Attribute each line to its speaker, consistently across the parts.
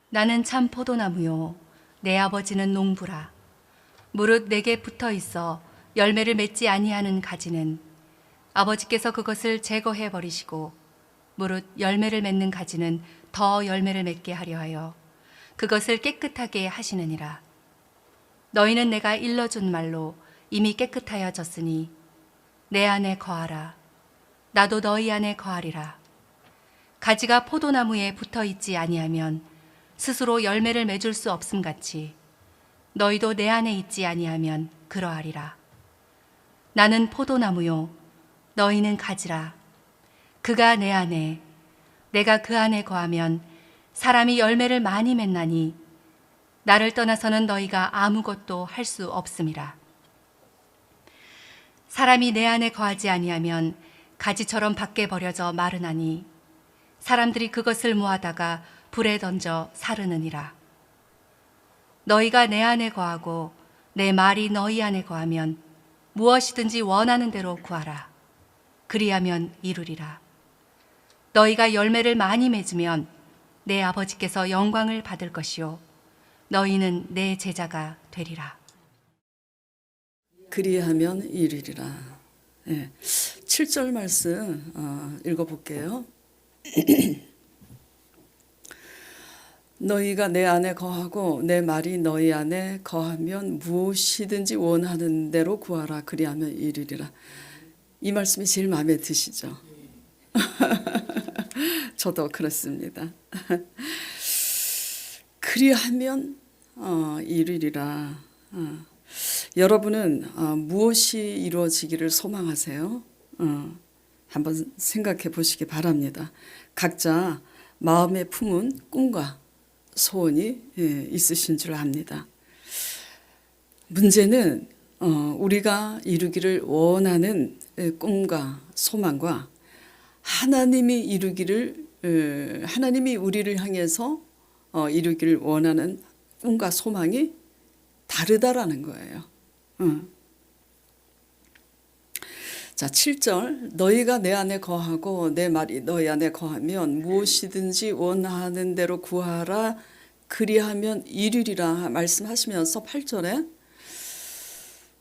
Speaker 1: 나는 참 포도나무요 내 아버지는 농부라. 무릇 내게 붙어 있어 열매를 맺지 아니하는 가지는 아버지께서 그것을 제거해 버리시고, 무릇 열매를 맺는 가지는 더 열매를 맺게 하려 하여 그것을 깨끗하게 하시느니라. 너희는 내가 일러준 말로 이미 깨끗하여졌으니 내 안에 거하라. 나도 너희 안에 거하리라. 가지가 포도나무에 붙어 있지 아니하면 스스로 열매를 맺을 수 없음 같이 너희도 내 안에 있지 아니하면 그러하리라. 나는 포도나무요 너희는 가지라. 그가 내 안에 내가 그 안에 거하면 사람이 열매를 많이 맺나니 나를 떠나서는 너희가 아무것도 할 수 없음이라. 사람이 내 안에 거하지 아니하면 가지처럼 밖에 버려져 마르나니 사람들이 그것을 모아다가 불에 던져 사르느니라. 너희가 내 안에 거하고 내 말이 너희 안에 거하면 무엇이든지 원하는 대로 구하라. 그리하면 이루리라. 너희가 열매를 많이 맺으면 내 아버지께서 영광을 받을 것이요 너희는 내 제자가 되리라.
Speaker 2: 그리하면 이르리라. 네. 7절 말씀 읽어볼게요. 너희가 내 안에 거하고 내 말이 너희 안에 거하면 무엇이든지 원하는 대로 구하라. 그리하면 이르리라. 이 말씀이 제일 마음에 드시죠? 저도 그렇습니다. 그리하면 이르리라. 여러분은 무엇이 이루어지기를 소망하세요? 한번 생각해 보시기 바랍니다. 각자 마음에 품은 꿈과 소원이 있으신 줄 압니다. 문제는 우리가 이루기를 원하는 꿈과 소망과 하나님이 하나님이 우리를 향해서 이루기를 원하는 꿈과 소망이 다르다라는 거예요. 자, 7절 너희가 내 안에 거하고 내 말이 너희 안에 거하면 무엇이든지 원하는 대로 구하라. 그리하면 이루리라 말씀하시면서 8절에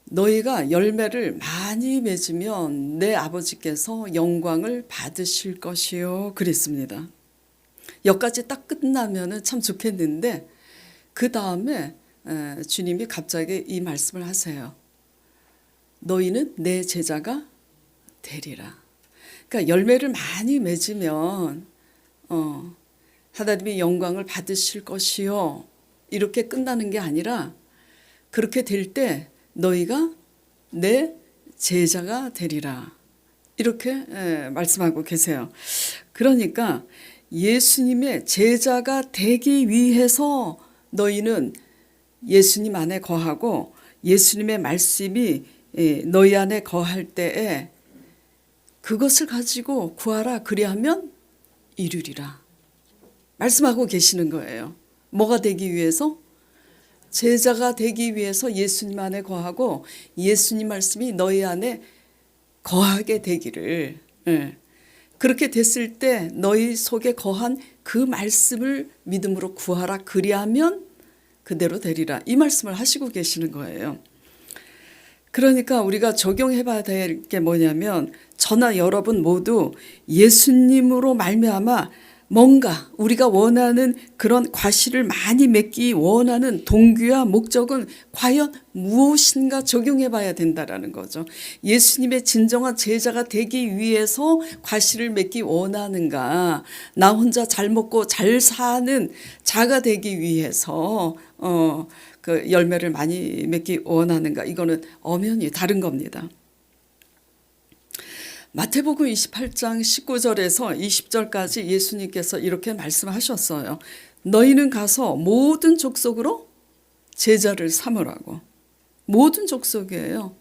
Speaker 2: 너희가 열매를 많이 맺으면 내 아버지께서 영광을 받으실 것이요 그랬습니다. 여기까지 딱 끝나면 참 좋겠는데 그 다음에 주님이 갑자기 이 말씀을 하세요. 너희는 내 제자가 되리라. 그러니까 열매를 많이 맺으면 하나님이 영광을 받으실 것이요 이렇게 끝나는 게 아니라 그렇게 될 때 너희가 내 제자가 되리라 이렇게 말씀하고 계세요. 그러니까 예수님의 제자가 되기 위해서 너희는 예수님 안에 거하고 예수님의 말씀이 너희 안에 거할 때에 그것을 가지고 구하라. 그리하면 이루리라 말씀하고 계시는 거예요. 뭐가 되기 위해서? 제자가 되기 위해서 예수님 안에 거하고 예수님 말씀이 너희 안에 거하게 되기를. 그렇게 됐을 때 너희 속에 거한 그 말씀을 믿음으로 구하라. 그리하면 그대로 되리라. 이 말씀을 하시고 계시는 거예요. 그러니까 우리가 적용해 봐야 될 게 뭐냐면 저나 여러분 모두 예수님으로 말미암아 뭔가 우리가 원하는 그런 과실을 많이 맺기 원하는 동기와 목적은 과연 무엇인가 적용해 봐야 된다라는 거죠. 예수님의 진정한 제자가 되기 위해서 과실을 맺기 원하는가, 나 혼자 잘 먹고 잘 사는 자가 되기 위해서 그 열매를 많이 맺기 원하는가, 이거는 엄연히 다른 겁니다. 마태복음 28장 19절에서 20절까지 예수님께서 이렇게 말씀하셨어요. 너희는 가서 모든 족속으로 제자를 삼으라고. 모든 족속이에요.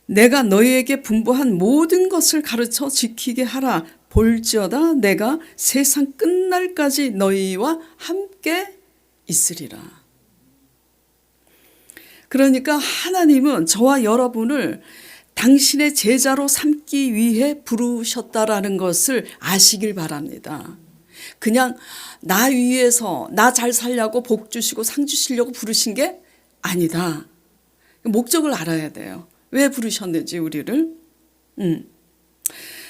Speaker 2: 내가 너희에게 분부한 모든 것을 가르쳐 지키게 하라. 볼지어다 내가 세상 끝날까지 너희와 함께 있으리라. 그러니까 하나님은 저와 여러분을 당신의 제자로 삼기 위해 부르셨다라는 것을 아시길 바랍니다. 그냥 나 위해서 나 잘 살려고 복 주시고 상 주시려고 부르신 게 아니다. 목적을 알아야 돼요. 왜 부르셨는지 우리를.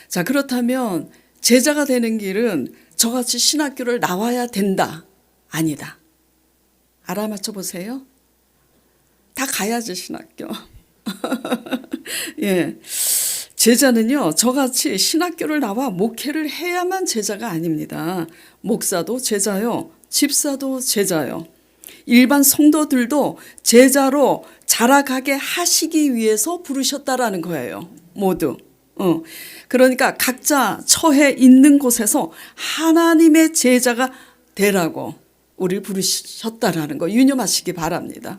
Speaker 2: 자, 그렇다면 제자가 되는 길은 저같이 신학교를 나와야 된다. 아니다. 알아맞혀 보세요. 다 가야지 신학교. 예. 제자는요, 저같이 신학교를 나와 목회를 해야만 제자가 아닙니다. 목사도 제자요, 집사도 제자요. 일반 성도들도 제자로 자라가게 하시기 위해서 부르셨다라는 거예요. 모두. 그러니까 각자 처해 있는 곳에서 하나님의 제자가 되라고 우리를 부르셨다라는 거 유념하시기 바랍니다.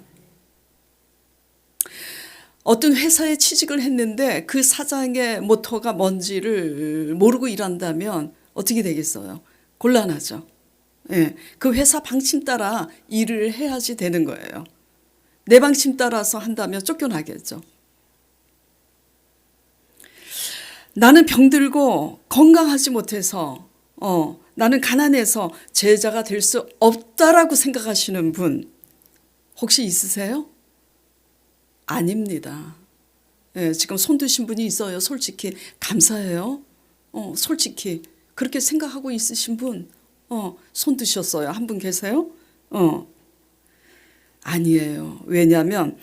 Speaker 2: 어떤 회사에 취직을 했는데 그 사장의 모토가 뭔지를 모르고 일한다면 어떻게 되겠어요? 곤란하죠. 예, 그 회사 방침 따라 일을 해야지 되는 거예요. 내 방침 따라서 한다면 쫓겨나겠죠. 나는 병들고 건강하지 못해서 나는 가난해서 제자가 될 수 없다라고 생각하시는 분 혹시 있으세요? 아닙니다. 예, 지금 손 드신 분이 있어요. 솔직히 감사해요. 솔직히 그렇게 생각하고 있으신 분 손 드셨어요. 한 분 계세요? 아니에요. 왜냐하면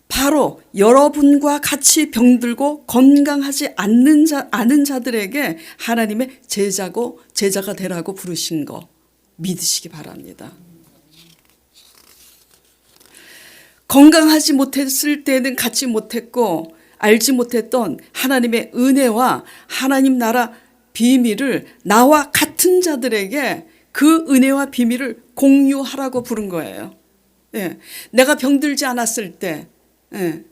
Speaker 2: 바로 여러분과 같이 병들고 건강하지 않은 자들에게 하나님의 제자가 되라고 부르신 거 믿으시기 바랍니다. 건강하지 못했을 때는 갖지 못했고 알지 못했던 하나님의 은혜와 하나님 나라 비밀을 나와 같은 자들에게 그 은혜와 비밀을 공유하라고 부른 거예요. 예, 내가 병들지 않았을 때, 예,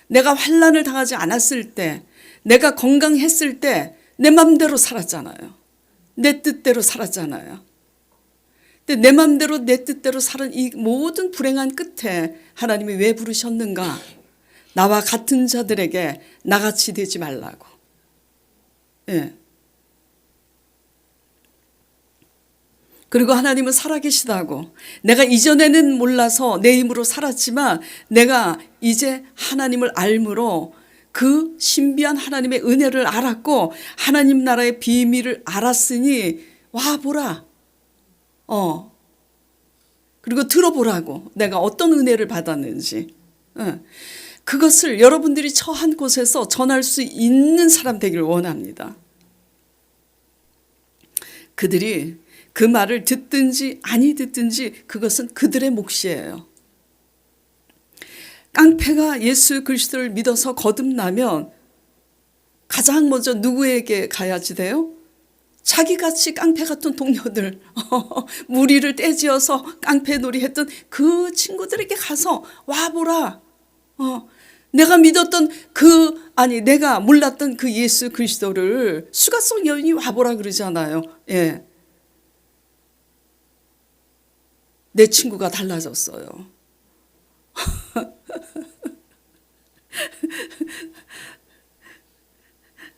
Speaker 2: 내가 환난을 당하지 않았을 때, 내가 건강했을 때 내 맘대로 살았잖아요. 내 뜻대로 살았잖아요. 근데 내 맘대로 내 뜻대로 살은 이 모든 불행한 끝에 하나님이 왜 부르셨는가? 나와 같은 자들에게 나같이 되지 말라고. 예. 그리고 하나님은 살아계시다고. 내가 이전에는 몰라서 내 힘으로 살았지만 내가 이제 하나님을 알므로 그 신비한 하나님의 은혜를 알았고 하나님 나라의 비밀을 알았으니 와 보라. 그리고 들어보라고. 내가 어떤 은혜를 받았는지. 그것을 여러분들이 처한 곳에서 전할 수 있는 사람 되기를 원합니다. 그들이 그 말을 듣든지 아니 듣든지 그것은 그들의 몫이에요. 깡패가 예수 그리스도를 믿어서 거듭나면 가장 먼저 누구에게 가야지 돼요? 자기같이 깡패 같은 동료들, 무리를 떼지어서 깡패놀이 했던 그 친구들에게 가서 와보라. 내가 믿었던 내가 몰랐던 그 예수 그리스도를 수가성 여인이 와보라 그러잖아요. 예. 내 친구가 달라졌어요.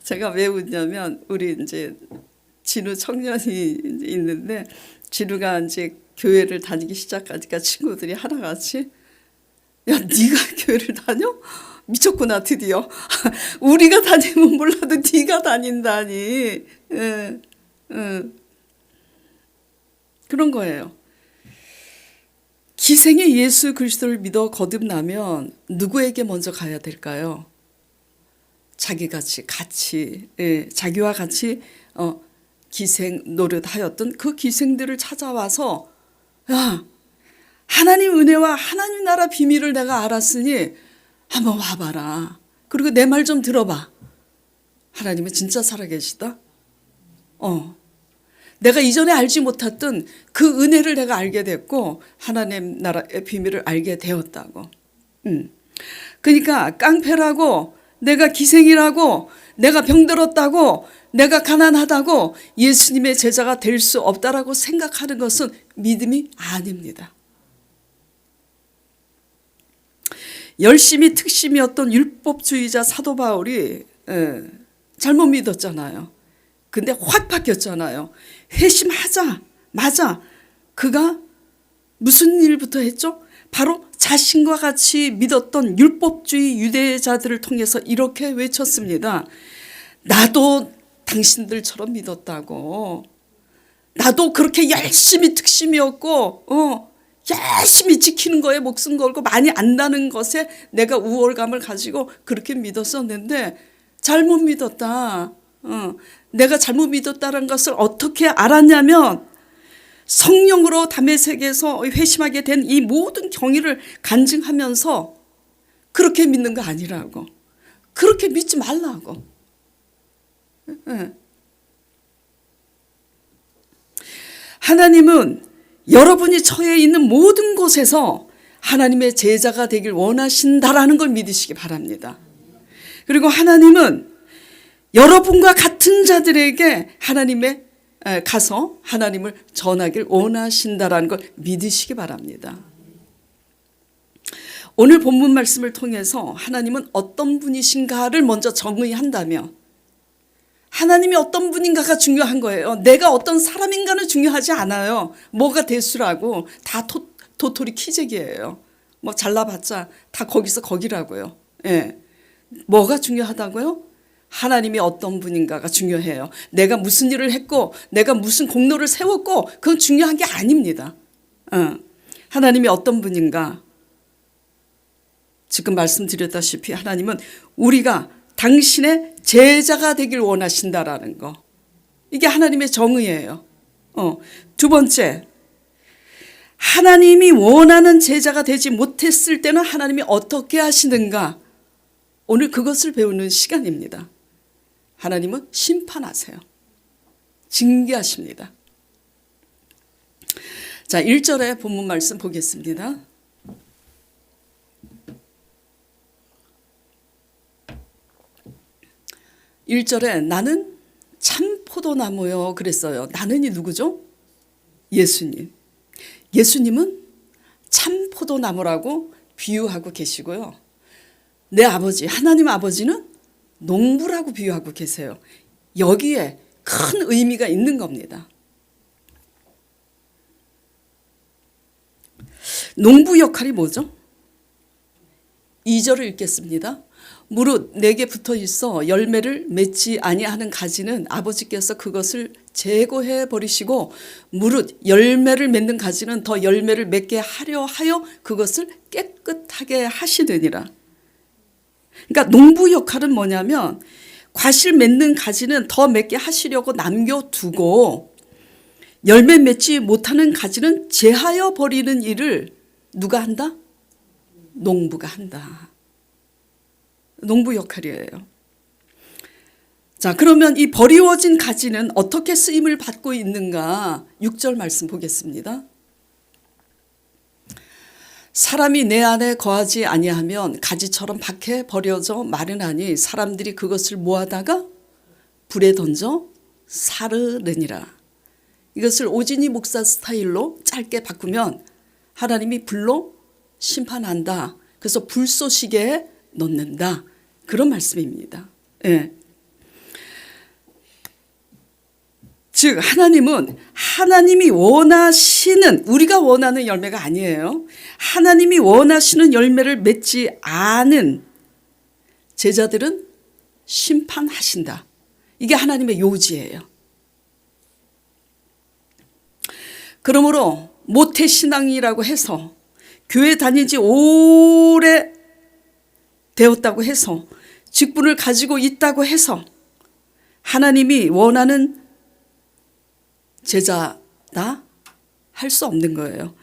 Speaker 2: 제가 왜 웃냐면 우리 이제 진우 청년이 있는데 진우가 이제 교회를 다니기 시작하니까 친구들이 하나같이 야 네가 교회를 다녀? 미쳤구나 드디어. 우리가 다니면 몰라도 네가 다닌다니. 그런 거예요. 기생의 예수 그리스도를 믿어 거듭나면 누구에게 먼저 가야 될까요? 자기와 같이 기생 노릇하였던 그 기생들을 찾아와서 야 하나님 은혜와 하나님 나라 비밀을 내가 알았으니 한번 와봐라. 그리고 내 말 좀 들어봐. 하나님은 진짜 살아계시다. 내가 이전에 알지 못했던 그 은혜를 내가 알게 됐고 하나님 나라의 비밀을 알게 되었다고. 그러니까 깡패라고 내가 기생이라고 내가 병들었다고 내가 가난하다고 예수님의 제자가 될 수 없다라고 생각하는 것은 믿음이 아닙니다. 열심히 특심이었던 율법주의자 사도 바울이 잘못 믿었잖아요. 근데 확 바뀌었잖아요. 회심하자마자 그가 무슨 일부터 했죠? 바로 자신과 같이 믿었던 율법주의 유대자들을 통해서 이렇게 외쳤습니다. 나도 당신들처럼 믿었다고. 나도 그렇게 열심히 특심이었고 열심히 지키는 거에 목숨 걸고 많이 안다는 것에 내가 우월감을 가지고 그렇게 믿었었는데 잘못 믿었다. 내가 잘못 믿었다는 것을 어떻게 알았냐면 성령으로 다메섹에서 회심하게 된 이 모든 경위를 간증하면서 그렇게 믿는 거 아니라고. 그렇게 믿지 말라고. 하나님은 여러분이 처해 있는 모든 곳에서 하나님의 제자가 되길 원하신다라는 걸 믿으시기 바랍니다. 그리고 하나님은 여러분과 같은 자들에게 하나님의 가서 하나님을 전하길 원하신다라는 걸 믿으시기 바랍니다. 오늘 본문 말씀을 통해서 하나님은 어떤 분이신가를 먼저 정의한다면 하나님이 어떤 분인가가 중요한 거예요. 내가 어떤 사람인가는 중요하지 않아요. 뭐가 대수라고 다 도토리 키재기예요. 뭐 잘나봤자 다 거기서 거기라고요. 예. 뭐가 중요하다고요? 하나님이 어떤 분인가가 중요해요. 내가 무슨 일을 했고 내가 무슨 공로를 세웠고 그건 중요한 게 아닙니다. 하나님이 어떤 분인가? 지금 말씀드렸다시피 하나님은 우리가 당신의 제자가 되길 원하신다라는 거. 이게 하나님의 정의예요. 두 번째, 하나님이 원하는 제자가 되지 못했을 때는 하나님이 어떻게 하시는가? 오늘 그것을 배우는 시간입니다. 하나님은 심판하세요. 징계하십니다. 자, 1절의 본문 말씀 보겠습니다. 1절에 나는 참 포도나무요 그랬어요. 나는이 누구죠? 예수님. 예수님은 참 포도나무라고 비유하고 계시고요. 내 아버지, 하나님 아버지는 농부라고 비유하고 계세요. 여기에 큰 의미가 있는 겁니다. 농부 역할이 뭐죠? 2절을 읽겠습니다. 무릇 내게 붙어 있어 열매를 맺지 아니하는 가지는 아버지께서 그것을 제거해 버리시고 무릇 열매를 맺는 가지는 더 열매를 맺게 하려 하여 그것을 깨끗하게 하시느니라. 그러니까 농부 역할은 뭐냐면 과실 맺는 가지는 더 맺게 하시려고 남겨두고 열매 맺지 못하는 가지는 제하여 버리는 일을 누가 한다? 농부가 한다. 농부 역할이에요. 자, 그러면 이 버리워진 가지는 어떻게 쓰임을 받고 있는가? 6절 말씀 보겠습니다. 사람이 내 안에 거하지 아니하면 가지처럼 밖에 버려져 마르나니 사람들이 그것을 모아다가 불에 던져 사르느니라. 이것을 오진이 목사 스타일로 짧게 바꾸면 하나님이 불로 심판한다. 그래서 불쏘시개에 넣는다. 그런 말씀입니다. 예. 즉 하나님은 하나님이 원하시는 우리가 원하는 열매가 아니에요. 하나님이 원하시는 열매를 맺지 않은 제자들은 심판하신다. 이게 하나님의 요지예요. 그러므로 모태신앙이라고 해서 교회 다닌 지 오래 되었다고 해서 직분을 가지고 있다고 해서 하나님이 원하는 제자다 할 수 없는 거예요.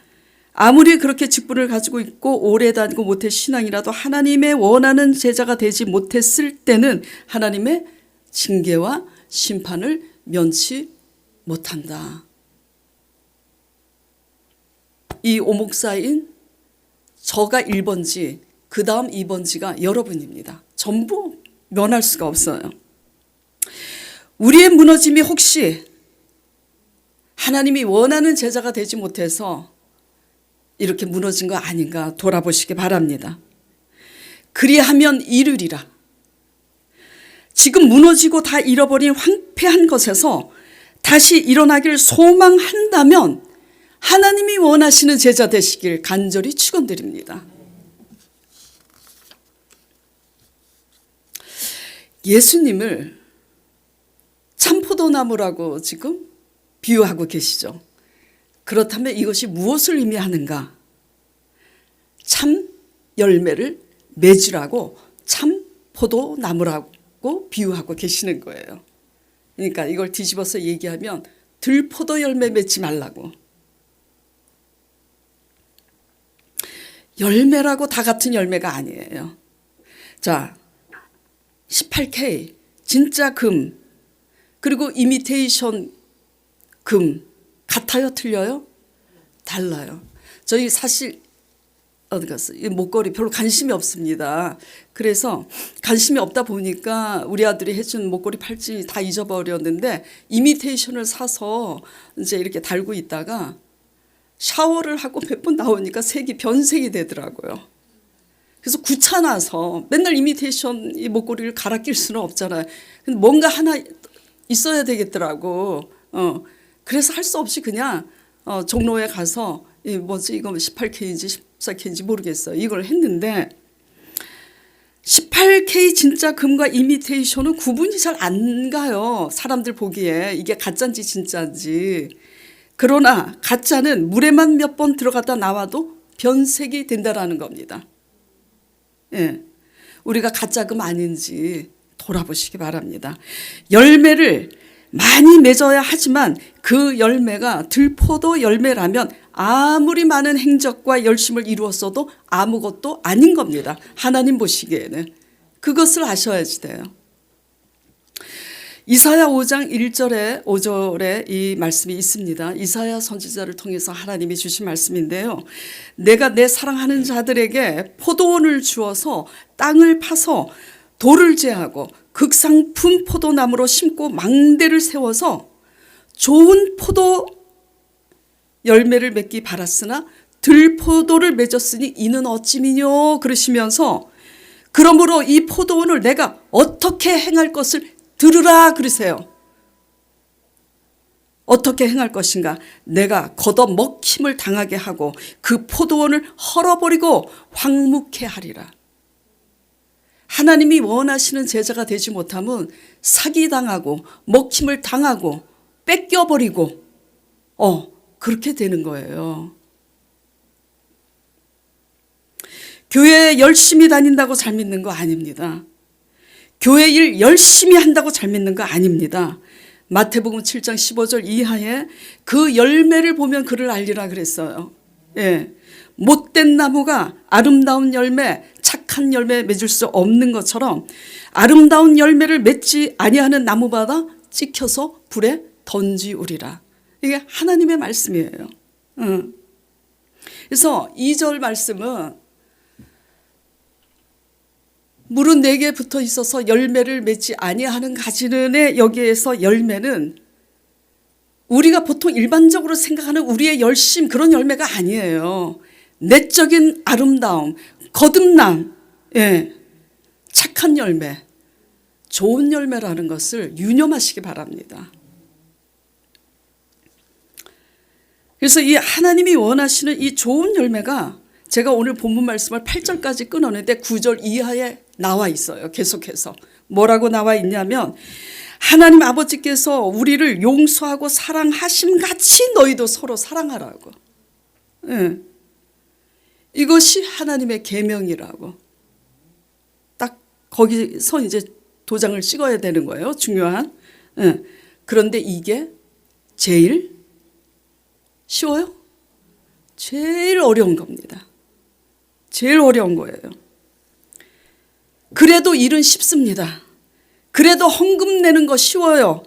Speaker 2: 아무리 그렇게 직분을 가지고 있고 오래 다니고 모태 신앙이라도 하나님의 원하는 제자가 되지 못했을 때는 하나님의 징계와 심판을 면치 못한다. 이 오목사인 저가 1번지 그 다음 2번지가 여러분입니다. 전부 면할 수가 없어요. 우리의 무너짐이 혹시 하나님이 원하는 제자가 되지 못해서 이렇게 무너진 거 아닌가 돌아보시기 바랍니다. 그리하면 이르리라. 지금 무너지고 다 잃어버린 황폐한 것에서 다시 일어나길 소망한다면 하나님이 원하시는 제자 되시길 간절히 축원드립니다. 예수님을 참포도나무라고 지금 비유하고 계시죠. 그렇다면 이것이 무엇을 의미하는가? 참 열매를 맺으라고 참포도나무라고 비유하고 계시는 거예요. 그러니까 이걸 뒤집어서 얘기하면 들포도 열매 맺지 말라고. 열매라고 다 같은 열매가 아니에요. 자, 18K 진짜 금 그리고 이미테이션 금 같아요? 틀려요? 달라요. 저희 사실 어디 갔어? 이 목걸이 별로 관심이 없습니다. 그래서 관심이 없다 보니까 우리 아들이 해준 목걸이 팔찌 다 잊어버렸는데 이미테이션을 사서 이제 이렇게 달고 있다가 샤워를 하고 몇 번 나오니까 색이 변색이 되더라고요. 그래서 귀찮아서 맨날 이미테이션 이 목걸이를 갈아 낄 수는 없잖아요. 근데 뭔가 하나 있어야 되겠더라고. 그래서 할 수 없이 그냥 종로에 가서 이거 18K인지 14K인지 모르겠어요. 이걸 했는데 18K 진짜 금과 이미테이션은 구분이 잘 안 가요. 사람들 보기에 이게 가짜인지 진짜인지. 그러나 가짜는 물에만 몇 번 들어갔다 나와도 변색이 된다라는 겁니다. 예, 우리가 가짜금 아닌지 돌아보시기 바랍니다. 열매를 많이 맺어야 하지만 그 열매가 들포도 열매라면 아무리 많은 행적과 열심을 이루었어도 아무것도 아닌 겁니다. 하나님 보시기에는. 그것을 아셔야지 돼요. 이사야 5장 1절에 5절에 이 말씀이 있습니다. 이사야 선지자를 통해서 하나님이 주신 말씀인데요. 내가 내 사랑하는 자들에게 포도원을 주어서 땅을 파서 돌을 제하고 극상품 포도나무로 심고 망대를 세워서 좋은 포도 열매를 맺기 바랐으나 들포도를 맺었으니 이는 어찌미뇨 그러시면서 그러므로 이 포도원을 내가 어떻게 행할 것을 들으라 그러세요. 어떻게 행할 것인가? 내가 걷어 먹힘을 당하게 하고 그 포도원을 헐어버리고 황무케 하리라. 하나님이 원하시는 제자가 되지 못하면 사기당하고 먹힘을 당하고 뺏겨버리고 그렇게 되는 거예요. 교회에 열심히 다닌다고 잘 믿는 거 아닙니다. 교회 일 열심히 한다고 잘 믿는 거 아닙니다. 마태복음 7장 15절 이하에 그 열매를 보면 그를 알리라 그랬어요. 예. 못된 나무가 아름다운 열매, 착한 열매 맺을 수 없는 것처럼 아름다운 열매를 맺지 아니하는 나무마다 찍혀서 불에 던지우리라. 이게 하나님의 말씀이에요. 그래서 2절 말씀은 물은 내게 붙어 있어서 열매를 맺지 아니하는 가지는에 여기에서 열매는 우리가 보통 일반적으로 생각하는 우리의 열심 그런 열매가 아니에요. 내적인 아름다움, 거듭남, 예, 착한 열매, 좋은 열매라는 것을 유념하시기 바랍니다. 그래서 이 하나님이 원하시는 이 좋은 열매가 제가 오늘 본문 말씀을 8절까지 끊었는데 9절 이하에 나와 있어요. 계속해서. 뭐라고 나와 있냐면 하나님 아버지께서 우리를 용서하고 사랑하심 같이 너희도 서로 사랑하라고. 네. 이것이 하나님의 계명이라고. 딱 거기서 이제 도장을 찍어야 되는 거예요. 중요한. 네. 그런데 이게 제일 쉬워요? 제일 어려운 겁니다. 제일 어려운 거예요. 그래도 일은 쉽습니다. 그래도 헌금 내는 거 쉬워요.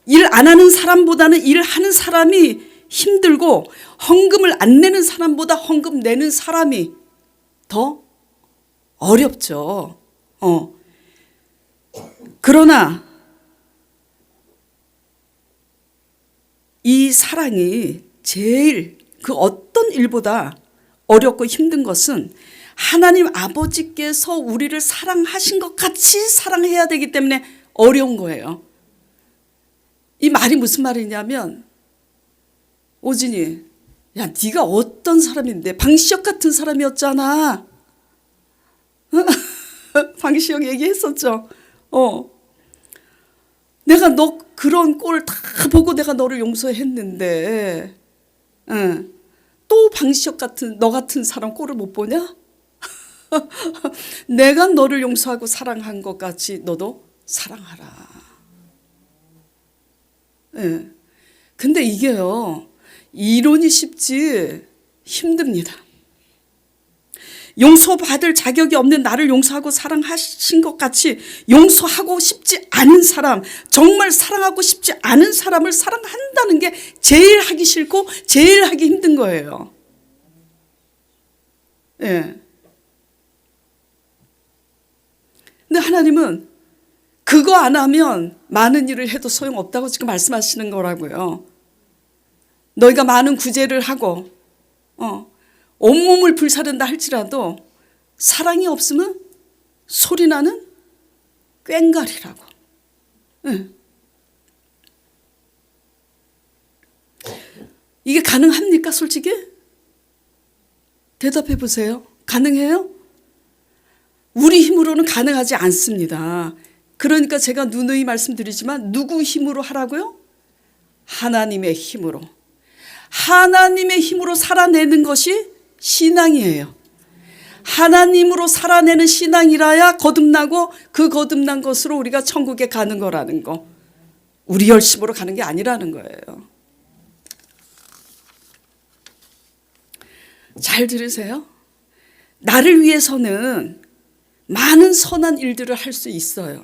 Speaker 2: 일 안 하는 사람보다는 일하는 사람이 힘들고 헌금을 안 내는 사람보다 헌금 내는 사람이 더 어렵죠. 그러나 이 사랑이 제일 그 어떤 일보다 어렵고 힘든 것은 하나님 아버지께서 우리를 사랑하신 것 같이 사랑해야 되기 때문에 어려운 거예요. 이 말이 무슨 말이냐면, 오진이, 야, 네가 어떤 사람인데 방시혁 같은 사람이었잖아. 방시혁 얘기했었죠. 내가 너 그런 꼴을 다 보고 내가 너를 용서했는데, 또 방시혁 같은 너 같은 사람 꼴을 못 보냐? 내가 너를 용서하고 사랑한 것 같이 너도 사랑하라. 예. 근데 이게요, 이론이 쉽지 힘듭니다. 용서받을 자격이 없는 나를 용서하고 사랑하신 것 같이 용서하고 싶지 않은 사람, 정말 사랑하고 싶지 않은 사람을 사랑한다는 게 제일 하기 싫고 제일 하기 힘든 거예요. 예. 근데 하나님은 그거 안 하면 많은 일을 해도 소용없다고 지금 말씀하시는 거라고요. 너희가 많은 구제를 하고 온몸을 불사른다 할지라도 사랑이 없으면 소리나는 꽹과리라고. 네. 이게 가능합니까, 솔직히? 대답해 보세요. 가능해요? 우리 힘으로는 가능하지 않습니다. 그러니까 제가 누누이 말씀드리지만 누구 힘으로 하라고요? 하나님의 힘으로. 하나님의 힘으로 살아내는 것이 신앙이에요. 하나님으로 살아내는 신앙이라야 거듭나고 그 거듭난 것으로 우리가 천국에 가는 거라는 거. 우리 열심으로 가는 게 아니라는 거예요. 잘 들으세요. 나를 위해서는 많은 선한 일들을 할 수 있어요.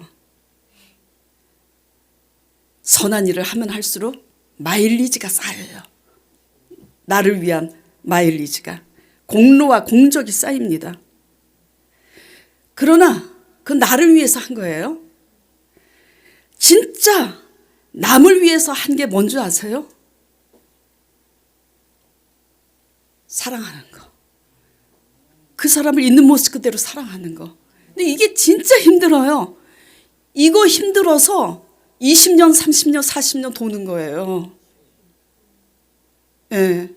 Speaker 2: 선한 일을 하면 할수록 마일리지가 쌓여요. 나를 위한 마일리지가. 공로와 공적이 쌓입니다. 그러나 그건 나를 위해서 한 거예요. 진짜 남을 위해서 한 게 뭔지 아세요? 사랑하는 거. 그 사람을 있는 모습 그대로 사랑하는 거. 근데 이게 진짜 힘들어요. 이거 힘들어서 20년, 30년, 40년 도는 거예요. 예.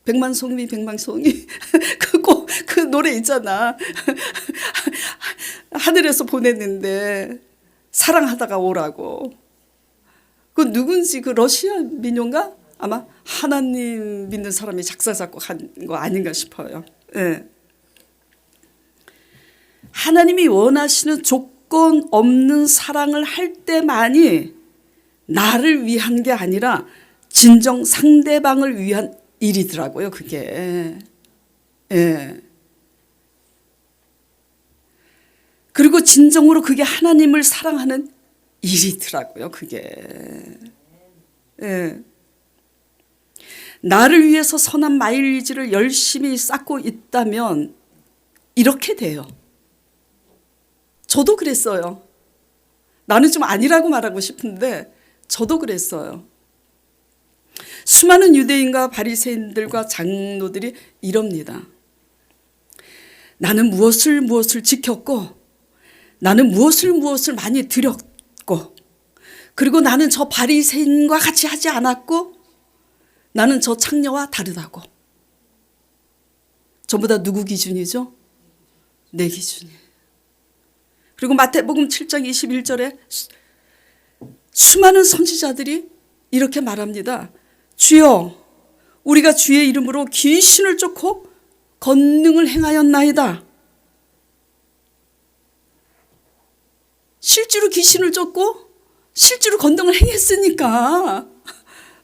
Speaker 2: 백만송이 백만송이 그 노래 있잖아. 하늘에서 보냈는데 사랑하다가 오라고. 그 누군지 그 러시아 민요인가? 아마 하나님 믿는 사람이 작사 작곡한 거 아닌가 싶어요. 예. 하나님이 원하시는 조건 없는 사랑을 할 때만이 나를 위한 게 아니라 진정 상대방을 위한 일이더라고요, 그게. 예. 그리고 진정으로 그게 하나님을 사랑하는 일이더라고요, 그게. 예. 나를 위해서 선한 마일리지를 열심히 쌓고 있다면 이렇게 돼요. 저도 그랬어요. 나는 좀 아니라고 말하고 싶은데 저도 그랬어요. 수많은 유대인과 바리새인들과 장로들이 이럽니다. 나는 무엇을 지켰고, 나는 무엇을 많이 드렸고, 그리고 나는 저 바리새인과 같이 하지 않았고, 나는 저 창녀와 다르다고. 전부 다 누구 기준이죠? 내 기준이에요. 그리고 마태복음 7장 21절에 수많은 선지자들이 이렇게 말합니다. 주여, 우리가 주의 이름으로 귀신을 쫓고 권능을 행하였나이다. 실제로 귀신을 쫓고 실제로 권능을 행했으니까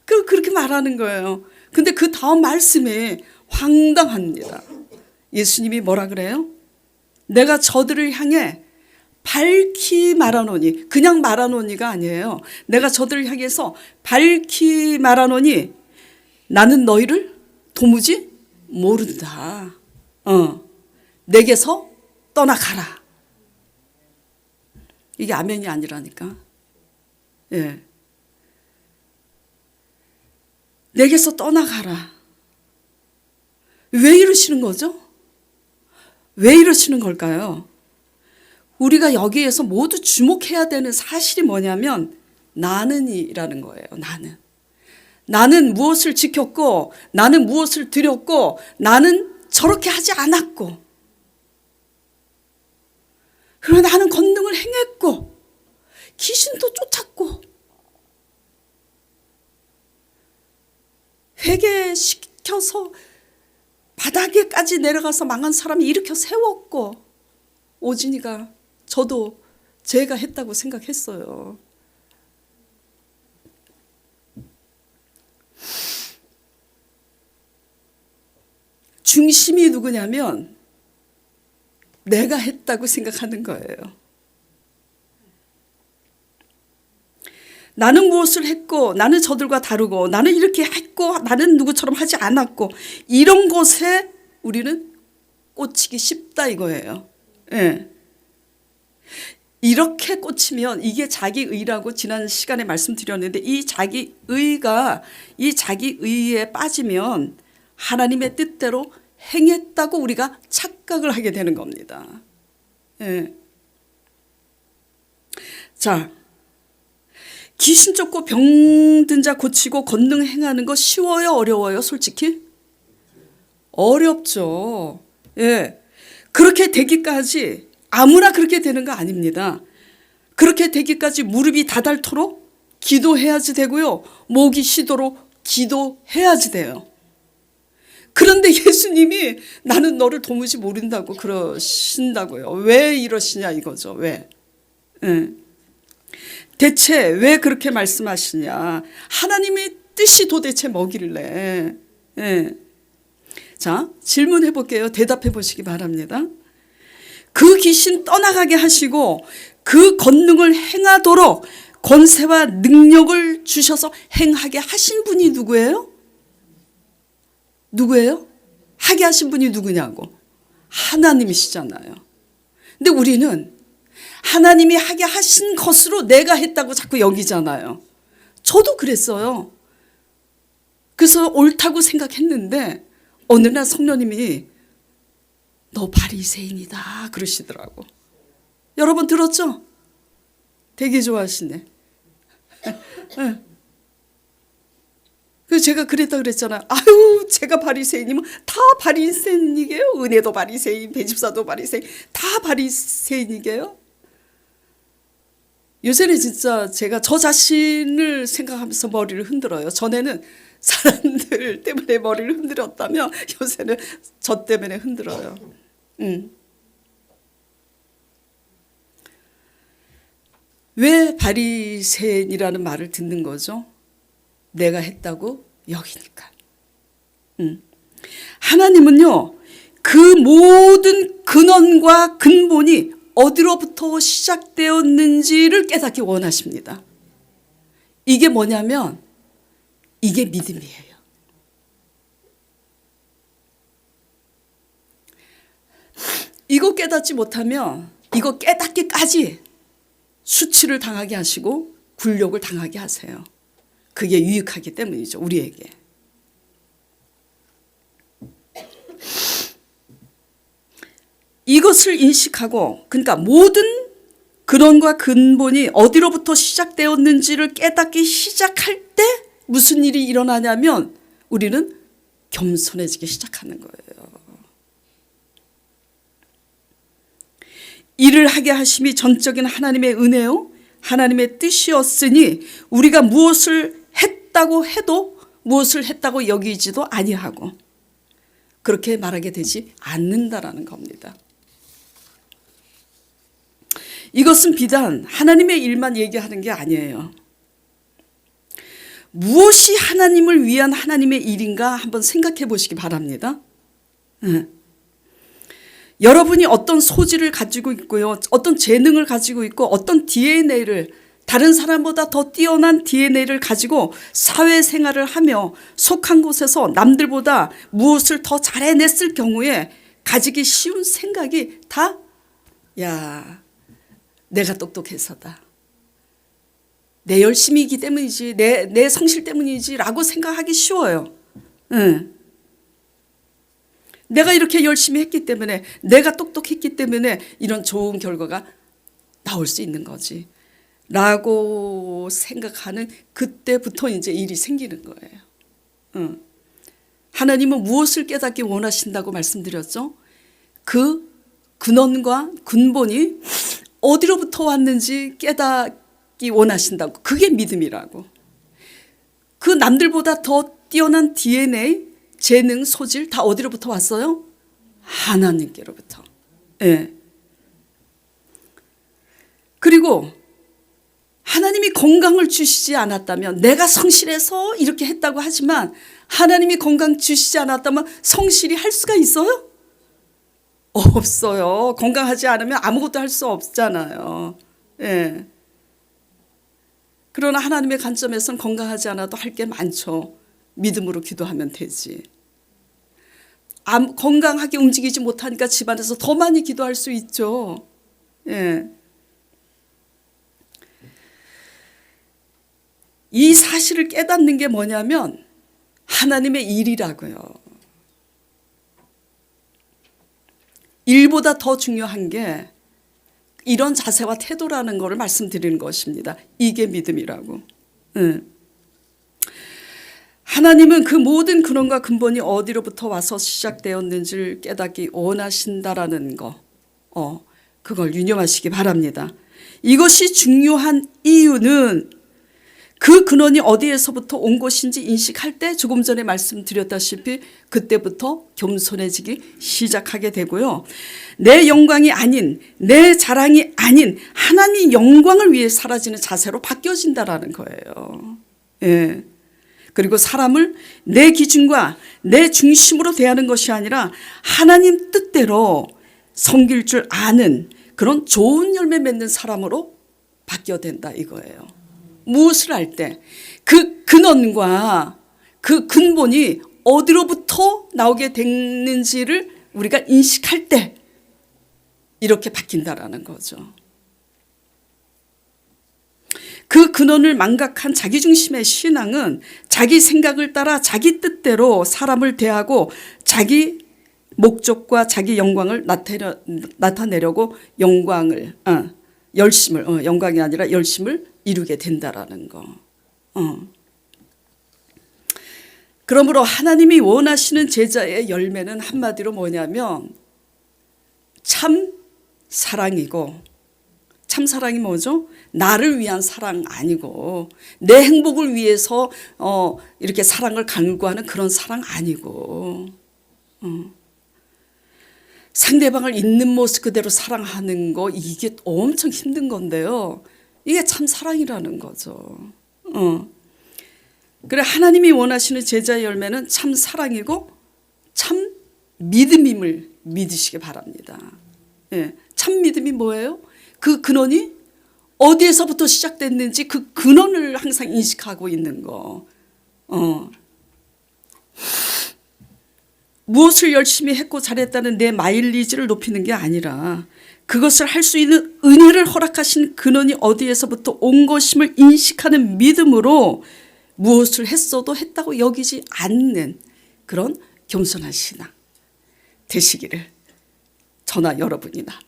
Speaker 2: 그렇게 말하는 거예요. 근데 그 다음 말씀이 황당합니다. 예수님이 뭐라 그래요? 내가 저들을 향해 밝히 말하노니, 그냥 말하노니가 아니에요. 내가 저들을 향해서 밝히 말하노니 나는 너희를 도무지 모른다. 내게서 떠나가라. 이게 아멘이 아니라니까. 예. 내게서 떠나가라. 왜 이러시는 거죠? 왜 이러시는 걸까요? 우리가 여기에서 모두 주목해야 되는 사실이 뭐냐면 나는이라는 거예요. 나는 무엇을 지켰고, 나는 무엇을 드렸고, 나는 저렇게 하지 않았고, 그리고 나는 권능을 행했고, 귀신도 쫓았고, 회개시켜서 바닥에까지 내려가서 망한 사람이 일으켜 세웠고, 오진이가 저도 제가 했다고 생각했어요. 중심이 누구냐면 내가 했다고 생각하는 거예요. 나는 무엇을 했고, 나는 저들과 다르고, 나는 이렇게 했고, 나는 누구처럼 하지 않았고, 이런 것에 우리는 꽂히기 쉽다 이거예요. 예. 이렇게 꽂히면 이게 자기의라고 지난 시간에 말씀드렸는데, 이 자기의에 빠지면 하나님의 뜻대로 행했다고 우리가 착각을 하게 되는 겁니다. 예. 자, 귀신 쫓고 병든 자 고치고 권능 행하는 거 쉬워요, 어려워요? 솔직히 어렵죠. 예. 그렇게 되기까지 아무나 그렇게 되는 거 아닙니다. 그렇게 되기까지 무릎이 다닳도록 기도해야지 되고요, 목이 쉬도록 기도해야지 돼요. 그런데 예수님이 나는 너를 도무지 모른다고 그러신다고요. 왜 이러시냐 이거죠. 왜? 예. 대체 왜 그렇게 말씀하시냐. 하나님의 뜻이 도대체 뭐길래. 예. 자, 질문해 볼게요. 대답해 보시기 바랍니다. 그 귀신 떠나가게 하시고 그 권능을 행하도록 권세와 능력을 주셔서 행하게 하신 분이 누구예요? 누구예요? 하게 하신 분이 누구냐고. 하나님이시잖아요. 근데 우리는 하나님이 하게 하신 것으로 내가 했다고 자꾸 여기잖아요. 저도 그랬어요. 그래서 옳다고 생각했는데 어느 날 성령님이 너 바리새인이다 그러시더라고. 여러분 들었죠? 되게 좋아하시네. 그래서 제가 그랬다 그랬잖아요. 아유, 제가 바리새인이면 다 바리새인이게요. 은혜도 바리새인, 배집사도 바리새인, 다 바리새인이게요. 요새는 진짜 제가 저 자신을 생각하면서 머리를 흔들어요. 전에는 사람들 때문에 머리를 흔들었다면 요새는 저 때문에 흔들어요. 왜 바리새인이라는 말을 듣는 거죠? 내가 했다고 여기니까. 하나님은요, 그 모든 근원과 근본이 어디로부터 시작되었는지를 깨닫기 원하십니다. 이게 뭐냐면 이게 믿음이에요. 이거 깨닫지 못하면 이거 깨닫기까지 수치를 당하게 하시고 굴욕을 당하게 하세요. 그게 유익하기 때문이죠, 우리에게. 이것을 인식하고, 그러니까 모든 근원과 근본이 어디로부터 시작되었는지를 깨닫기 시작할 때 무슨 일이 일어나냐면 우리는 겸손해지기 시작하는 거예요. 일을 하게 하심이 전적인 하나님의 은혜요, 하나님의 뜻이었으니 우리가 무엇을 했다고 해도 무엇을 했다고 여기지도 아니하고 그렇게 말하게 되지 않는다라는 겁니다. 이것은 비단 하나님의 일만 얘기하는 게 아니에요. 무엇이 하나님을 위한 하나님의 일인가 한번 생각해 보시기 바랍니다. 여러분이 어떤 소질을 가지고 있고요, 어떤 재능을 가지고 있고 어떤 DNA를, 다른 사람보다 더 뛰어난 DNA를 가지고 사회생활을 하며 속한 곳에서 남들보다 무엇을 더 잘해냈을 경우에 가지기 쉬운 생각이 다 내가 똑똑해서다, 내 열심이기 때문이지, 내 성실 때문이지 라고 생각하기 쉬워요. 내가 이렇게 열심히 했기 때문에, 내가 똑똑했기 때문에 이런 좋은 결과가 나올 수 있는 거지 라고 생각하는 그때부터 이제 일이 생기는 거예요. 하나님은 무엇을 깨닫기 원하신다고 말씀드렸죠? 그 근원과 근본이 어디로부터 왔는지 깨닫기 원하신다고. 그게 믿음이라고. 그 남들보다 더 뛰어난 DNA, 재능, 소질 다 어디로부터 왔어요? 하나님께로부터. 예. 그리고 하나님이 건강을 주시지 않았다면, 내가 성실해서 이렇게 했다고 하지만 하나님이 건강 주시지 않았다면 성실히 할 수가 있어요? 없어요. 건강하지 않으면 아무것도 할 수 없잖아요. 예. 그러나 하나님의 관점에서는 건강하지 않아도 할 게 많죠. 믿음으로 기도하면 되지. 건강하게 움직이지 못하니까 집안에서 더 많이 기도할 수 있죠. 예. 이 사실을 깨닫는 게 뭐냐면 하나님의 일이라고요. 일보다 더 중요한 게 이런 자세와 태도라는 것을 말씀드리는 것입니다. 이게 믿음이라고. 하나님은 그 모든 근원과 근본이 어디로부터 와서 시작되었는지를 깨닫기 원하신다라는 거, 그걸 유념하시기 바랍니다. 이것이 중요한 이유는 그 근원이 어디에서부터 온 것인지 인식할 때 조금 전에 말씀드렸다시피 그때부터 겸손해지기 시작하게 되고요. 내 영광이 아닌, 내 자랑이 아닌 하나님의 영광을 위해 사라지는 자세로 바뀌어진다라는 거예요. 예. 그리고 사람을 내 기준과 내 중심으로 대하는 것이 아니라 하나님 뜻대로 섬길 줄 아는 그런 좋은 열매 맺는 사람으로 바뀌어야 된다 이거예요. 무엇을 할 때 그 근원과 그 근본이 어디로부터 나오게 됐는지를 우리가 인식할 때 이렇게 바뀐다라는 거죠. 그 근원을 망각한 자기중심의 신앙은 자기 생각을 따라 자기 뜻대로 사람을 대하고 자기 목적과 자기 영광을 나타내려고 영광이 아니라 열심을 이루게 된다라는 거. 그러므로 하나님이 원하시는 제자의 열매는 한마디로 뭐냐면 참 사랑이고, 참 사랑이 뭐죠? 나를 위한 사랑 아니고 내 행복을 위해서 이렇게 사랑을 강구하는 그런 사랑 아니고 상대방을 있는 모습 그대로 사랑하는 거, 이게 엄청 힘든 건데요. 이게 참 사랑이라는 거죠. 그래, 하나님이 원하시는 제자의 열매는 참 사랑이고 참 믿음임을 믿으시기 바랍니다. 예, 참 믿음이 뭐예요? 그 근원이 어디에서부터 시작됐는지 그 근원을 항상 인식하고 있는 거. 무엇을 열심히 했고 잘했다는 내 마일리지를 높이는 게 아니라 그것을 할 수 있는 은혜를 허락하신 근원이 어디에서부터 온 것임을 인식하는 믿음으로 무엇을 했어도 했다고 여기지 않는 그런 겸손한 신앙 되시기를 저나 여러분이나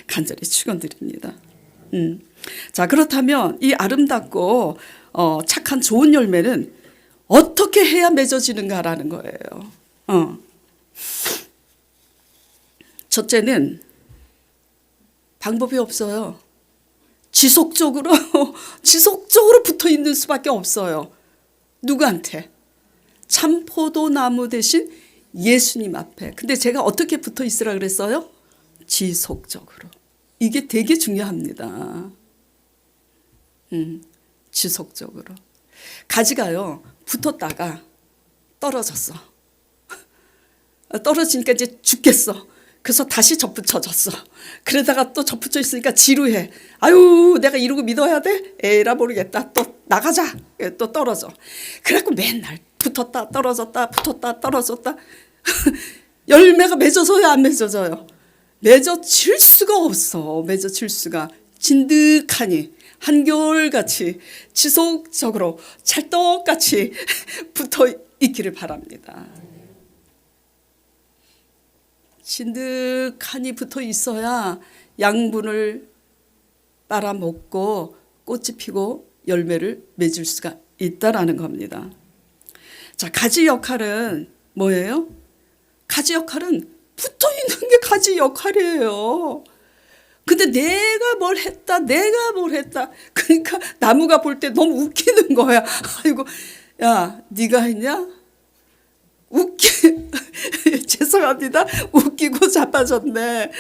Speaker 2: 간절히 축원드립니다. 자, 그렇다면 이 아름답고 착한 좋은 열매는 어떻게 해야 맺어지는가라는 거예요. 첫째는 방법이 없어요. 지속적으로 붙어 있는 수밖에 없어요. 누구한테? 참 포도나무 대신 예수님 앞에. 근데 제가 어떻게 붙어 있으라 그랬어요? 지속적으로. 이게 되게 중요합니다. 지속적으로. 가지가요, 붙었다가 떨어졌어. 떨어지니까 이제 죽겠어. 그래서 다시 접붙여졌어. 그러다가 또 접붙여 있으니까 지루해. 아유, 내가 이러고 믿어야 돼? 에라 모르겠다. 또 나가자. 또 떨어져. 그래갖고 맨날 붙었다 떨어졌다 붙었다 떨어졌다. 열매가 맺어져야 안 맺어져요? 맺어질 수가 없어. 맺어질 수가. 진득하니 한결같이 지속적으로 찰떡같이 붙어 있기를 바랍니다. 진득하니 붙어 있어야 양분을 빨아먹고 꽃이 피고 열매를 맺을 수가 있다라는 겁니다. 자, 가지 역할은 뭐예요? 가지 역할은 붙어 있는 게 가지 역할이에요. 근데 내가 뭘 했다. 그러니까 나무가 볼 때 너무 웃기는 거야. 아이고, 야, 네가 했냐? 죄송합니다. 웃기고 자빠졌네.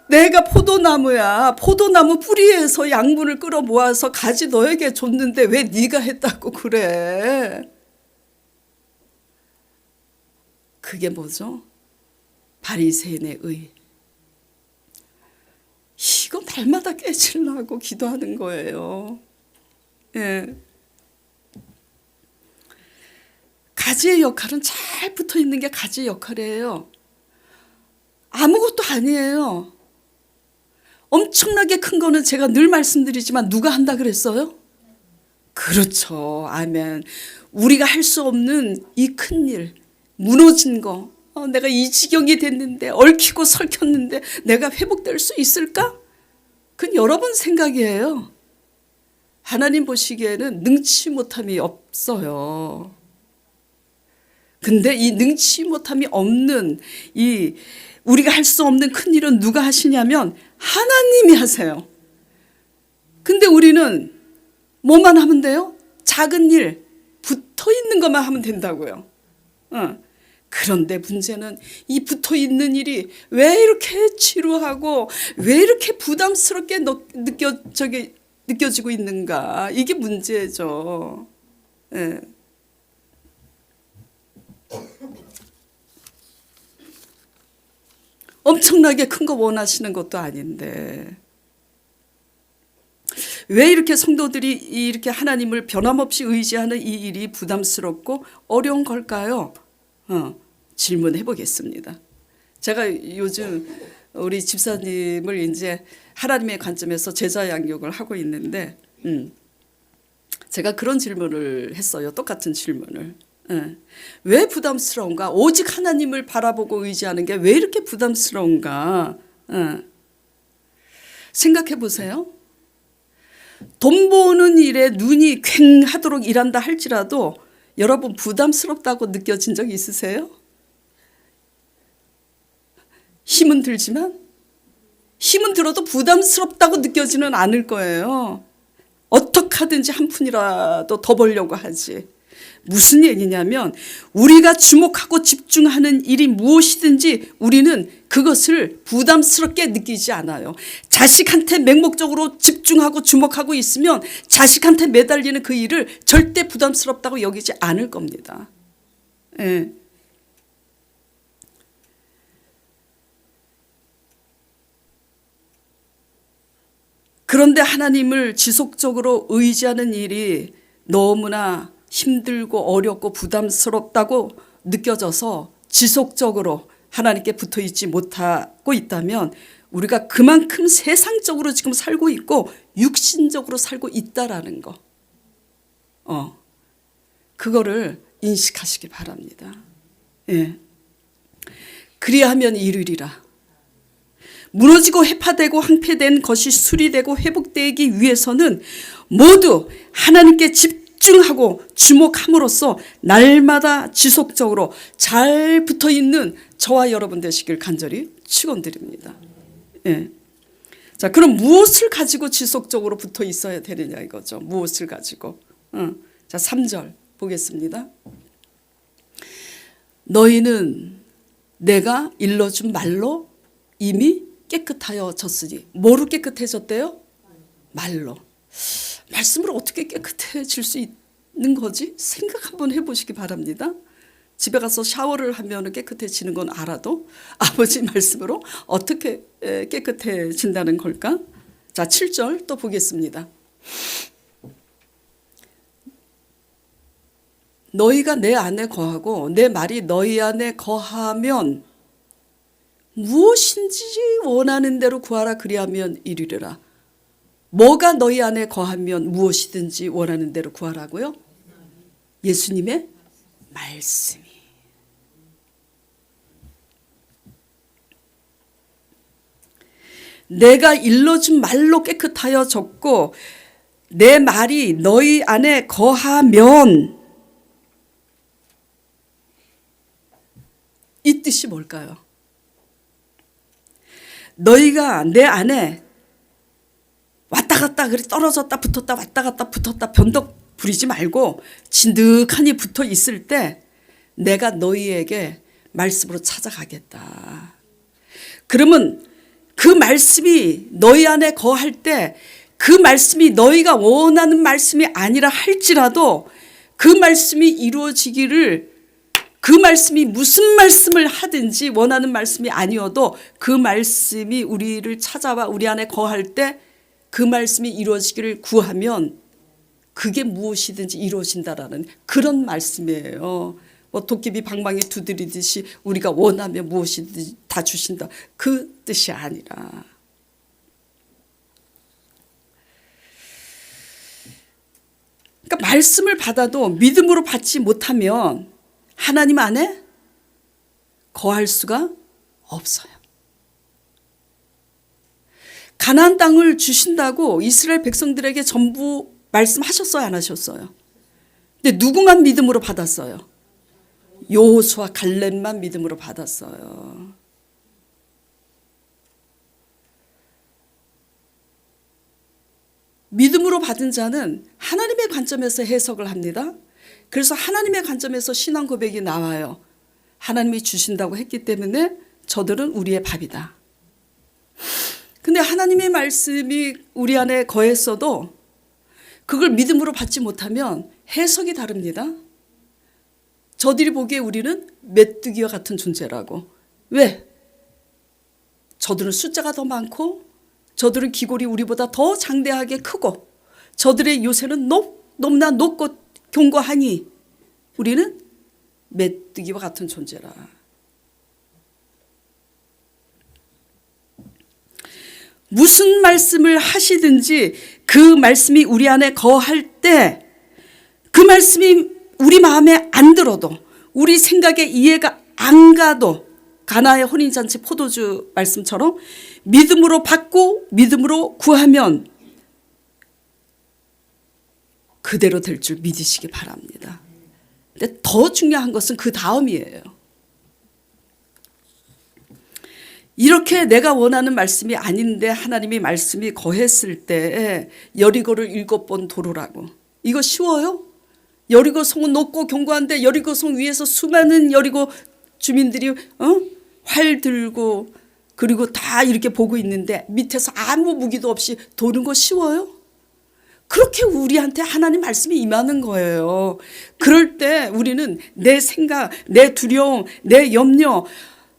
Speaker 2: 내가 포도나무야. 포도나무 뿌리에서 양분을 끌어 모아서 가지 너에게 줬는데 왜 네가 했다고 그래? 그게 뭐죠? 바리새인의 의. 이거 날마다 깨지려고 기도하는 거예요. 예. 가지의 역할은 잘 붙어 있는 게 가지의 역할이에요. 아무것도 아니에요. 엄청나게 큰 거는 제가 늘 말씀드리지만 누가 한다 그랬어요? 그렇죠. 아멘. 우리가 할 수 없는 이 큰 일, 무너진 거, 내가 이 지경이 됐는데, 얽히고 설켰는데 내가 회복될 수 있을까? 그건 여러분 생각이에요. 하나님 보시기에는 능치 못함이 없어요. 근데 이 능치 못함이 없는 이 우리가 할 수 없는 큰 일은 누가 하시냐면 하나님이 하세요. 근데 우리는 뭐만 하면 돼요? 작은 일, 붙어 있는 것만 하면 된다고요. 그런데 문제는 이 붙어 있는 일이 왜 이렇게 지루하고 왜 이렇게 부담스럽게 느껴지고 있는가? 이게 문제죠. 예. 엄청나게 큰 거 원하시는 것도 아닌데 왜 이렇게 성도들이 이렇게 하나님을 변함없이 의지하는 이 일이 부담스럽고 어려운 걸까요? 질문해 보겠습니다. 제가 요즘 우리 집사님을 이제 하나님의 관점에서 제자 양육을 하고 있는데 제가 그런 질문을 했어요. 똑같은 질문을. 왜 부담스러운가? 오직 하나님을 바라보고 의지하는 게 왜 이렇게 부담스러운가? 생각해 보세요. 돈 버는 일에 눈이 퀭하도록 일한다 할지라도 여러분 부담스럽다고 느껴진 적 있으세요? 힘은 들지만 힘은 들어도 부담스럽다고 느껴지는 않을 거예요. 어떻게 하든지 한 푼이라도 더 벌려고 하지. 무슨 얘기냐면 우리가 주목하고 집중하는 일이 무엇이든지 우리는 그것을 부담스럽게 느끼지 않아요. 자식한테 맹목적으로 집중하고 주목하고 있으면 자식한테 매달리는 그 일을 절대 부담스럽다고 여기지 않을 겁니다. 예. 그런데 하나님을 지속적으로 의지하는 일이 너무나 힘들고 어렵고 부담스럽다고 느껴져서 지속적으로 하나님께 붙어 있지 못하고 있다면 우리가 그만큼 세상적으로 지금 살고 있고 육신적으로 살고 있다라는 거. 그거를 인식하시기 바랍니다. 예. 그리하면 이르리라. 무너지고 해파되고 황폐된 것이 수리되고 회복되기 위해서는 모두 하나님께 집중하고 주목함으로써 날마다 지속적으로 잘 붙어있는 저와 여러분 되시길 간절히 축원드립니다. 예. 자, 그럼 무엇을 가지고 지속적으로 붙어 있어야 되느냐 이거죠. 무엇을 가지고. 자, 3절 보겠습니다. 너희는 내가 일러준 말로 이미 깨끗하여졌으니. 뭐로 깨끗해졌대요? 말로. 말씀으로 어떻게 깨끗해질 수 있는 거지? 생각 한번 해보시기 바랍니다. 집에 가서 샤워를 하면 깨끗해지는 건 알아도 아버지 말씀으로 어떻게 깨끗해진다는 걸까? 자, 7절 또 보겠습니다. 너희가 내 안에 거하고 내 말이 너희 안에 거하면 무엇인지 원하는 대로 구하라 그리하면 이루리라. 뭐가 너희 안에 거하면 무엇이든지 원하는 대로 구하라고요? 예수님의 말씀이. 내가 일러준 말로 깨끗하여졌고 내 말이 너희 안에 거하면, 이 뜻이 뭘까요? 너희가 내 안에 왔다 갔다 그래 떨어졌다 붙었다 왔다 갔다 붙었다 변덕 부리지 말고 진득하니 붙어 있을 때 내가 너희에게 말씀으로 찾아가겠다. 그러면 그 말씀이 너희 안에 거할 때 그 말씀이 너희가 원하는 말씀이 아니라 할지라도 그 말씀이 이루어지기를, 그 말씀이 무슨 말씀을 하든지 원하는 말씀이 아니어도 그 말씀이 우리를 찾아와 우리 안에 거할 때 그 말씀이 이루어지기를 구하면 그게 무엇이든지 이루어진다라는 그런 말씀이에요. 뭐 도깨비 방망이 두드리듯이 우리가 원하면 무엇이든지 다 주신다, 그 뜻이 아니라, 그러니까 말씀을 받아도 믿음으로 받지 못하면 하나님 안에 거할 수가 없어요. 가나안 땅을 주신다고 이스라엘 백성들에게 전부 말씀하셨어요, 안 하셨어요? 근데 누구만 믿음으로 받았어요? 여호수아 갈렙만 믿음으로 받았어요. 믿음으로 받은 자는 하나님의 관점에서 해석을 합니다. 그래서 하나님의 관점에서 신앙 고백이 나와요. 하나님이 주신다고 했기 때문에 저들은 우리의 밥이다. 근데 하나님의 말씀이 우리 안에 거했어도 그걸 믿음으로 받지 못하면 해석이 다릅니다. 저들이 보기에 우리는 메뚜기와 같은 존재라고. 왜? 저들은 숫자가 더 많고 저들은 기골이 우리보다 더 장대하게 크고 저들의 요새는 높나 높고 견고하니 우리는 메뚜기와 같은 존재라. 무슨 말씀을 하시든지 그 말씀이 우리 안에 거할 때 그 말씀이 우리 마음에 안 들어도 우리 생각에 이해가 안 가도 가나의 혼인잔치 포도주 말씀처럼 믿음으로 받고 믿음으로 구하면 그대로 될 줄 믿으시기 바랍니다. 근데 더 중요한 것은 그 다음이에요. 이렇게 내가 원하는 말씀이 아닌데 하나님이 말씀이 거했을 때 여리고를 7번 도르라고. 이거 쉬워요? 여리고 성은 높고 견고한데 여리고 성 위에서 수많은 여리고 주민들이 활 들고 그리고 다 이렇게 보고 있는데 밑에서 아무 무기도 없이 도는 거 쉬워요? 그렇게 우리한테 하나님 말씀이 임하는 거예요. 그럴 때 우리는 내 생각, 내 두려움, 내 염려,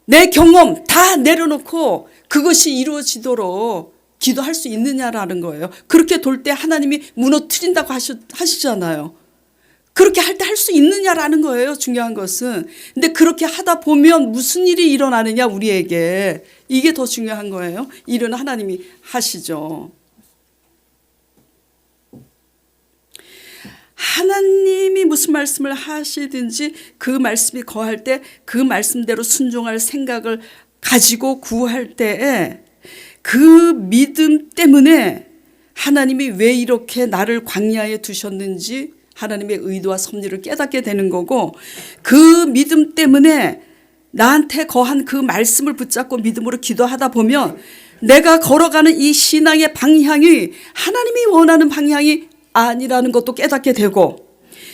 Speaker 2: 내 경험 다 내려놓고 그것이 이루어지도록 기도할 수 있느냐라는 거예요. 그렇게 돌 때 하나님이 무너뜨린다고 하시잖아요. 그렇게 할 때 할 수 있느냐라는 거예요. 중요한 것은. 근데 그렇게 하다 보면 무슨 일이 일어나느냐 우리에게. 이게 더 중요한 거예요. 일은 하나님이 하시죠. 하나님이 무슨 말씀을 하시든지 그 말씀이 거할 때 그 말씀대로 순종할 생각을 가지고 구할 때에 그 믿음 때문에 하나님이 왜 이렇게 나를 광야에 두셨는지 하나님의 의도와 섭리를 깨닫게 되는 거고, 그 믿음 때문에 나한테 거한 그 말씀을 붙잡고 믿음으로 기도하다 보면 내가 걸어가는 이 신앙의 방향이 하나님이 원하는 방향이 아니라는 것도 깨닫게 되고,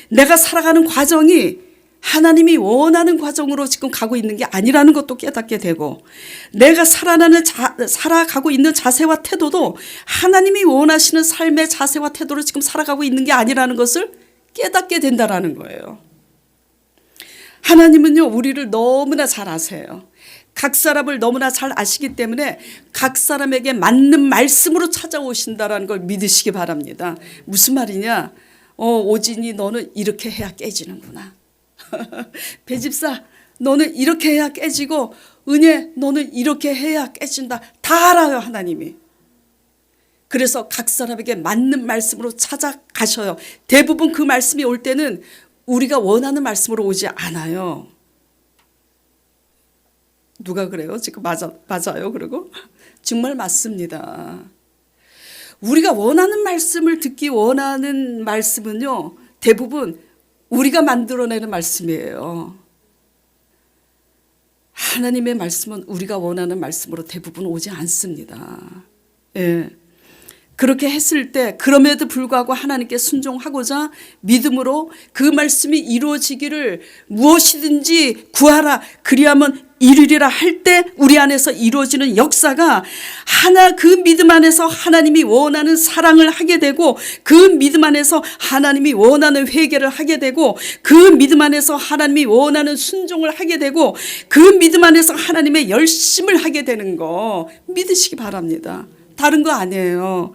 Speaker 2: 내가 살아가는 과정이 하나님이 원하는 과정으로 지금 가고 있는 게 아니라는 것도 깨닫게 되고, 내가 살아가고 있는 자세와 태도도 하나님이 원하시는 삶의 자세와 태도로 지금 살아가고 있는 게 아니라는 것을 깨닫게 된다라는 거예요. 하나님은요, 우리를 너무나 잘 아세요. 각 사람을 너무나 잘 아시기 때문에 각 사람에게 맞는 말씀으로 찾아오신다라는 걸 믿으시기 바랍니다. 무슨 말이냐? 오진이 너는 이렇게 해야 깨지는구나. 배집사 너는 이렇게 해야 깨지고, 은혜 너는 이렇게 해야 깨진다. 다 알아요, 하나님이. 그래서 각 사람에게 맞는 말씀으로 찾아가셔요. 대부분 그 말씀이 올 때는 우리가 원하는 말씀으로 오지 않아요. 누가 그래요? 지금 맞아요. 그리고 정말 맞습니다. 우리가 원하는 말씀을 듣기 원하는 말씀은요, 대부분 우리가 만들어내는 말씀이에요. 하나님의 말씀은 우리가 원하는 말씀으로 대부분 오지 않습니다. 예. 그렇게 했을 때 그럼에도 불구하고 하나님께 순종하고자 믿음으로 그 말씀이 이루어지기를 무엇이든지 구하라 그리하면 이루리라 할 때 우리 안에서 이루어지는 역사가 그 믿음 안에서 하나님이 원하는 사랑을 하게 되고 그 믿음 안에서 하나님이 원하는 회개를 하게 되고 그 믿음 안에서 하나님이 원하는 순종을 하게 되고 그 믿음 안에서 하나님의 열심을 하게 되는 거 믿으시기 바랍니다. 다른 거 아니에요.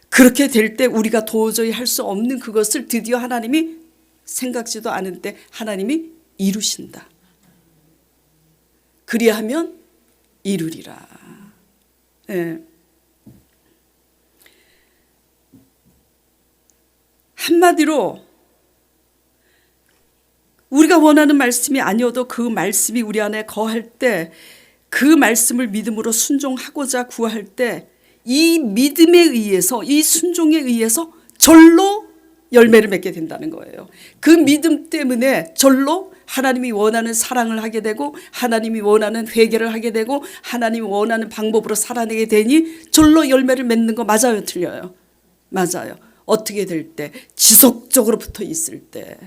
Speaker 2: 그렇게 될 때 우리가 도저히 할 수 없는 그것을 드디어 하나님이 생각지도 않은 때 하나님이 이루신다. 그리하면 이루리라. 예. 한마디로 우리가 원하는 말씀이 아니어도 그 말씀이 우리 안에 거할 때 그 말씀을 믿음으로 순종하고자 구할 때 이 믿음에 의해서 이 순종에 의해서 절로 열매를 맺게 된다는 거예요. 그 믿음 때문에 절로 하나님이 원하는 사랑을 하게 되고 하나님이 원하는 회개를 하게 되고 하나님이 원하는 방법으로 살아내게 되니 절로 열매를 맺는 거 맞아요, 틀려요? 맞아요. 어떻게 될 때? 지속적으로 붙어 있을 때.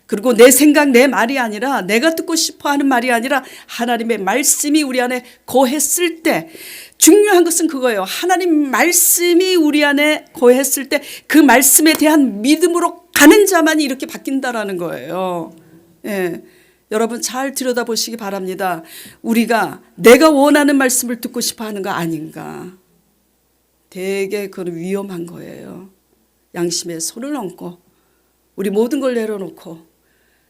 Speaker 2: 그리고 내 생각, 내 말이 아니라 내가 듣고 싶어하는 말이 아니라 하나님의 말씀이 우리 안에 거했을 때 중요한 것은 그거예요. 하나님 말씀이 우리 안에 거했을 때 그 말씀에 대한 믿음으로 가는 자만이 이렇게 바뀐다라는 거예요. 예. 여러분 잘 들여다보시기 바랍니다. 우리가 내가 원하는 말씀을 듣고 싶어하는 거 아닌가. 되게 그건 위험한 거예요. 양심에 손을 얹고 우리 모든 걸 내려놓고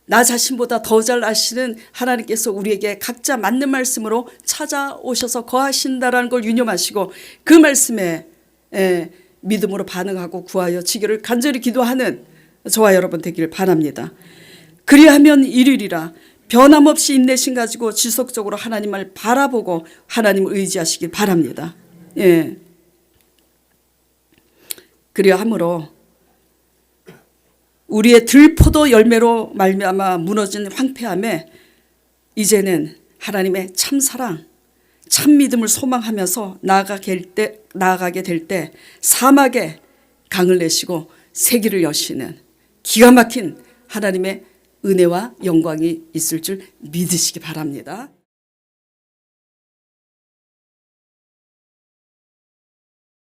Speaker 2: 나 자신보다 더 잘 아시는 하나님께서 우리에게 각자 맞는 말씀으로 찾아오셔서 거하신다라는 걸 유념하시고 그 말씀에 믿음으로 반응하고 구하여 지기를 간절히 기도하는 저와 여러분 되기를 바랍니다. 그리하면 이르리라. 변함없이 인내심 가지고 지속적으로 하나님을 바라보고 하나님을 의지하시길 바랍니다. 예. 그리함으로 우리의 들포도 열매로 말미암아 무너진 황폐함에 이제는 하나님의 참사랑 참 믿음을 소망하면서 나아가게 될 때 사막에 강을 내시고 세기를 여시는 기가 막힌 하나님의 은혜와 영광이 있을 줄 믿으시기 바랍니다.